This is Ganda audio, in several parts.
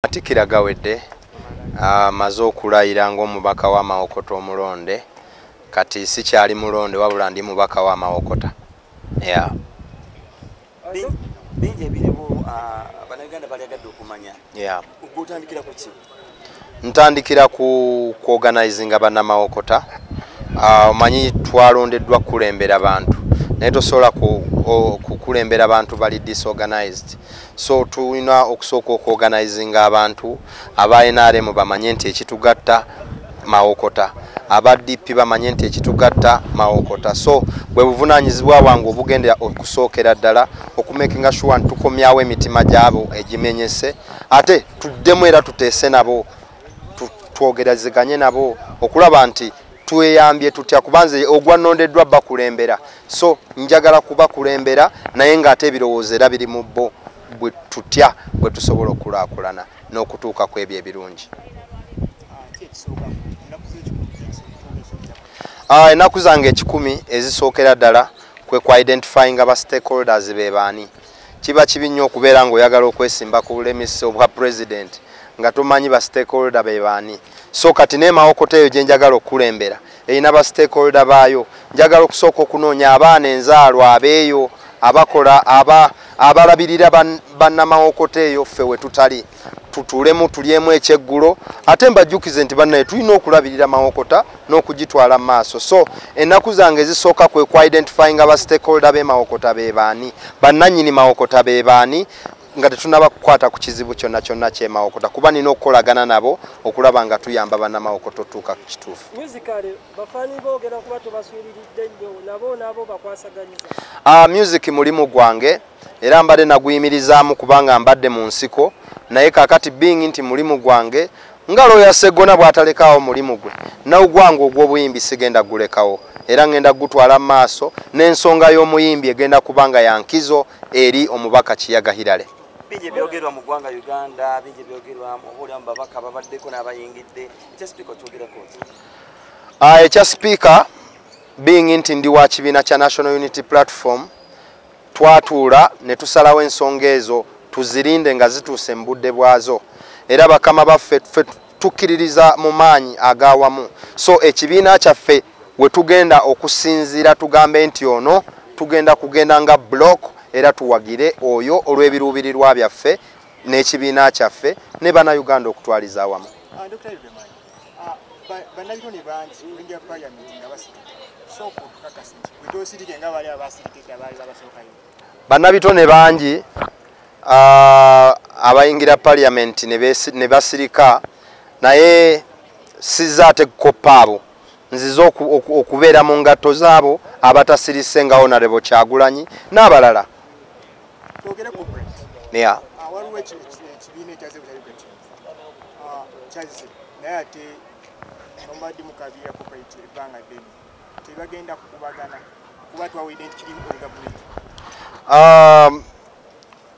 Matikira gawedde amaze okulayira ng'omubaka wa Mawokota omulonde kati si kyali mulonde wabula ndi mubaka wa Mawokota. Yeah. Bingi ebiriwo Bannayuganda balyagadde okumanya. Yeah. Ogutandikira ku ki? Ntandikira ku organizinga bannamawokota. Omanyi twalondeddwa kulembera abantu naye tosobola kukulembera abantu bali disorganized, so tulina okusooka okuorganizinga abantu aba NRM bamanye nti ekitugatta Mawokota, aba DP bamanye nti ekitugatta Mawokota. So bwe buvunaanyizibwa bwange obugendera okusookera ddala okumakinga sure tukomyawo emitima gyabo egimenyese ate tuddemu era tuteese nabo twogeraziganye nabo okulaba nti tuyambye tutya kubanze ogwanondeddwa bakulembera, so njagala kuba kulembera naye ng'ate ebirowoozo era biri mu bo bwe tutya bwe tusobola okulaakulana n'okutuuka ku ebyo ebirungi. Ennaku zange 10 ezisookera ddala kwe ku identifying aba stakeholders be baani. Kiba kibi nnyo okubeera ng'oyagala okwesimba ku bulemesi obwa president nga tomanyi ba stakeholder be baani. So kati ne Mawokota eyo gye njagala okulembera erina ba stakeholder baayo, njagala okusooka okunoonya abaana enzaalwa abeeyo abakola abalabirira bannamawokota eyo ffe we tutali tutulemu tulyemu ekyeggulo ate mbajjukize nti bannaye tulina okulabirira Mawokota n'okugitwala mu maaso. So ennaku zange zisooka kwe ku identifying aba stakeholder be Mawokota be baani, bannannyini Mawokota be baani nga tetunaba kukwata ku kizibu kyonna kyonna kye Mawokota kuba nina okukolagana nabo okulaba nga tuyamba bannamawokota otuuka ku kituufu. Music mulimu gwange era mbadde naguyimirizaamu kubanga mbadde mu nsiko naye kakati being nti mulimu gwange nga Lawyer Sseggona bw'atalekaawo mulimu gwe nawe gwange ogw'obuyimbi sigenda gulekawo era ngenda gutwala mu maaso n'ensonga y'omuyimbi egenda kubanga yankizo eri omubaka Kiyaga Hilale. Bingi byogerwa mu ggwanga Uganda, bingi byogerwa mu babaka babaddeko n'abayingidde. Ekya speaker kyogerako ki? Ekya speaker being nti ndi wa kibiina kya National Unity Platform twatuula ne tusalawo ensonga ezo tuzirinde nga zituuse mu budde bwazo era bakama baffe tukkiririza mu maanyi agaawamu. So ekibiina kyaffe we tugenda okusinziira tugambe nti ono tugenda kugenda nga block era tuwagire oyo olw'ebiruubirirwa byaffe n'ekibiina kyaffe ne Bannayuganda okutwaliza awamu. Bannabitone bangi abayingira Parliament ne basirika naye sizza ate kukoppa abo nziza okubeera mu ngatto zaabo abatasirise nga Honorable Kyagulanyi n'abalala. Yeah.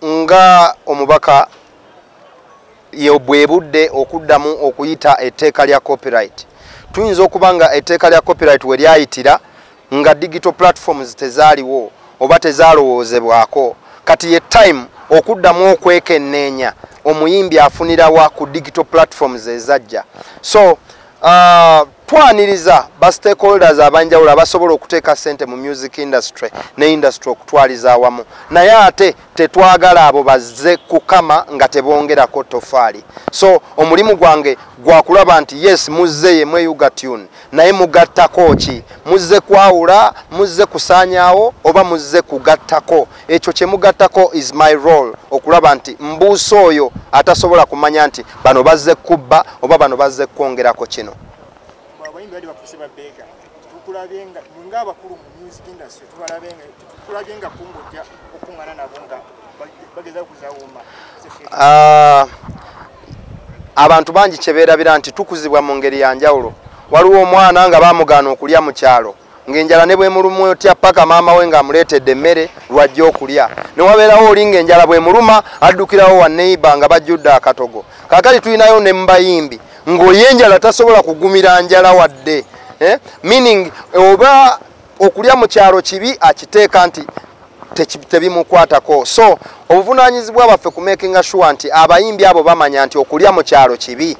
Nga omubaka ye bwe budde okuddamu okuyita etteeka lya copyright. Tuyinza okubanga etteeka lya copyright we lyayitira nga digital platforms tezaaliwo oba tezalowoozebwako kati ye time okuddamu okwekenneenya omuyimbi afunirawa ku digital platforms ezajja. So twaniriza ba stakeholders abanjawulo abasobola okuteeka ssente mu music industry ne industry okutwaliza awamu naye ate tetwagala abo bazze kukama nga tebongerako tofaali. So omulimu gwange gwakulaba nti yes muzze ye mweyuga tune naye mugattako ki, muzze kwawula, muzze kusaanyaawo oba muzze kugattako. Ekyo kye mugattako is my role okulaba nti mbuusa oyo atasobola kumanya nti bano bazze kubba oba bano bazze kwongerako kino. Abantu bangi kyebeerabira nti tukuzibwa mu ngeri ya njawulo. Waliwo omwana nga baamugaana okulya mu kyalo ng'enjala ne bwe mulumu otya paka maama we ng'amuleetedde emmere lwajja okulya ne wabeerawo oli ng'enjala bwe muluma addukirawo wa neighbor nga bajjudde akatogo. Kaakati tulinayo ne mbayimbi ng'oli enjala tasobola kugumira njala wadde. Meaning oba okulya mu kyalo kibi akiteeka nti tebimukwatako. So obuvunaanyizibwa bwaffe ku making sure nti abayimbi abo bamanya nti okulya mu kyalo kibi,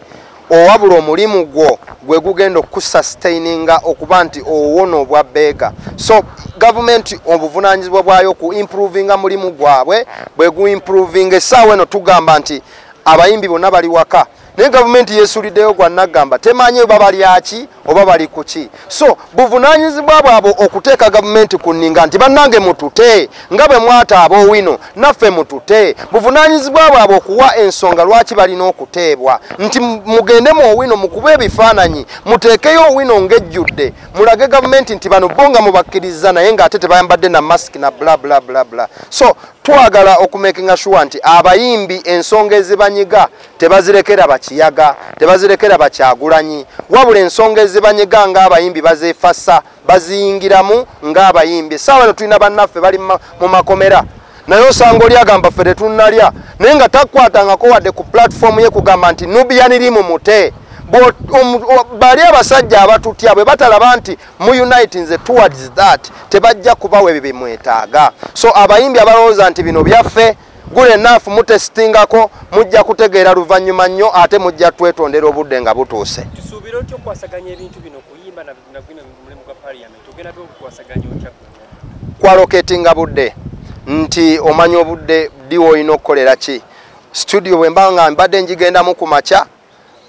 owabula omulimu gwo gwe gugenda okususustaininga okuba nti owona obwa beega. So gavumenti obuvunaanyizibwa bwayo ku improvinga mulimu gwabwe bwe gu improving. Essaawa eno tugamba nti abayimbi bonna bali waka, naye gavumenti yeesuliddeyo gwa nagamba temanyi oba balyaki oba bali kuki. So buvunaanyizibwa bwabo okuteeka gavumenti ku nninga nti bannange mutute nga bwe mwata ab'owino naffe mutute. Buvunaanyizibwa bwabo okuwa ensonga lwaki balina okuteebwa, nti mugende mu owino mukube ebifaananyi muteekeyo owino ng'ejjudde mulage gavumenti nti bano bo nga mubakkiriza naye ng'ate tebayambadde na masiki na bla bla bla bla. So twagala okumakinga sure nti abayimbi ensonga ezibanyiga tebazirekera bakiyaga, tebazirekera bakyagulanyi, wabula ensonga ezibanyiga ng'abayimbi bazeefassa baziyingiramu ng'abayimbi. Essaawa eno tulina bannaffe bali mu makomera naye osanga oli agamba ffe tetunnalya naye nga takwatangako wadde ku platform ye kugamba nti Nubian limu mute. Bali abasajja abatutya bwe batalaba nti mu unitinze towards that tebajja kubawa ebyo bimwetaaga. So abayimbi abalowooza nti bino byaffe gule naafu mutesitingako mujja kutegeera luvannyuma nnyo ate mujja twetondera obudde nga butuuse. Tusuubira otya okukwasaganya ebintu bino kuyimba na gwino mulimu gwa parliament ogenda okukwasaganya otya kwaloketinga budde nti omanyi obudde diwo olina okukolera ki. Studio bwe mba nga mbadde njigendamu ku makya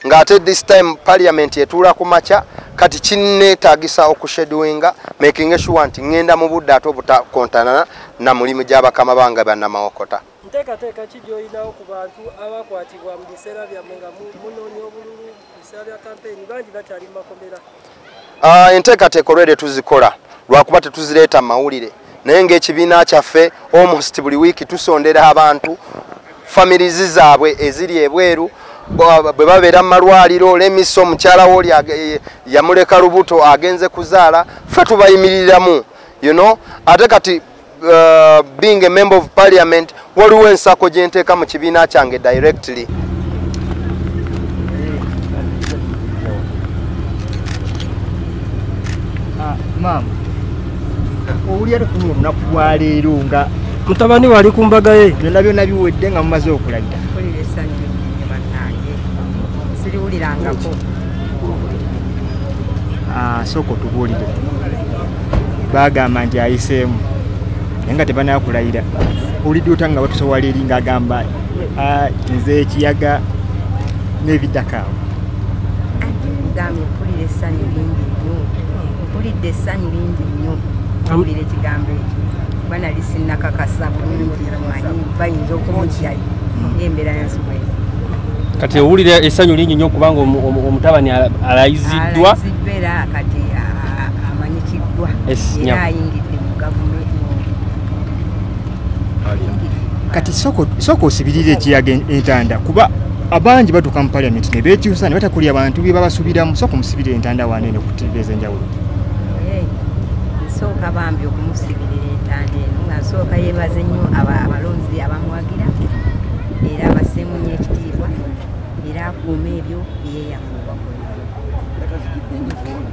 ng'ate this time parliament etuula ku makya kati kinneetaagisa okushedwinga making sure nti ngenda mu budde ate obutakontana na mulimu gy'abakama bange bannamawokota. Nteekateeka ki gy'olinawo ku bantu abakwatibwa mu biseera byammwe nga munoonya obululu mu biseera bya kampeyini bangi bakyali mu makomera? Enteekateeka olwedde tuzikola lwakuba tetuzireeta mawulire naye ng'ekibiina kyaffe almost buli wiiki tusondera abantu familizi zaabwe eziri ebweru bwe babeera mu malwaliro Lemiso omukyala we oli yamuleka lubuto agenze kuzaala ffe tubayimiriramu ate kati being a member of parliament waliwo ensako gye nteeka mu kibiina kyange directly. Mama owuli ate kuno olunaku lwa leero nga mutabani wali ku mbaga ye byonna byonna biwedde nga mumaze okulayira. Siriwulirangako. Sooka otubuulire bagamba nti ayiseemu naye nga tebanakulayira. Owulidde otya nga batusowala eri ng'agamba nze ekiyaga n'ebiddako awo? Gambye mpulira essanyu lingi nnyo, mpulidde essanyu lingi nnyo mpulira ekigambo ekyo kuba nali sinnakakasa bulungi manyi bayinza okumugyayo ng'embeera yansuba eyo. Kati owulira essanyu lingi nnyo kubanga omutabani alayiziddwa era kati amanyikiddwa era ayingidde mu gavumenti. Kati sooka osibirire ekiyaga entanda kuba abangi batuuka mu parliament ne beekyusa ne batakulya abantu bye babasubiramu. Sooka omusibirire entanda waneeno okutiiriza enjawulo. Nsooka bambi okumusibirira entanda eno nga nsooka yeebaze nnyo abalonzi abamuwagira era abasseemu nnyo ekitiibwa era akuuma ebyo bye yeeyamula.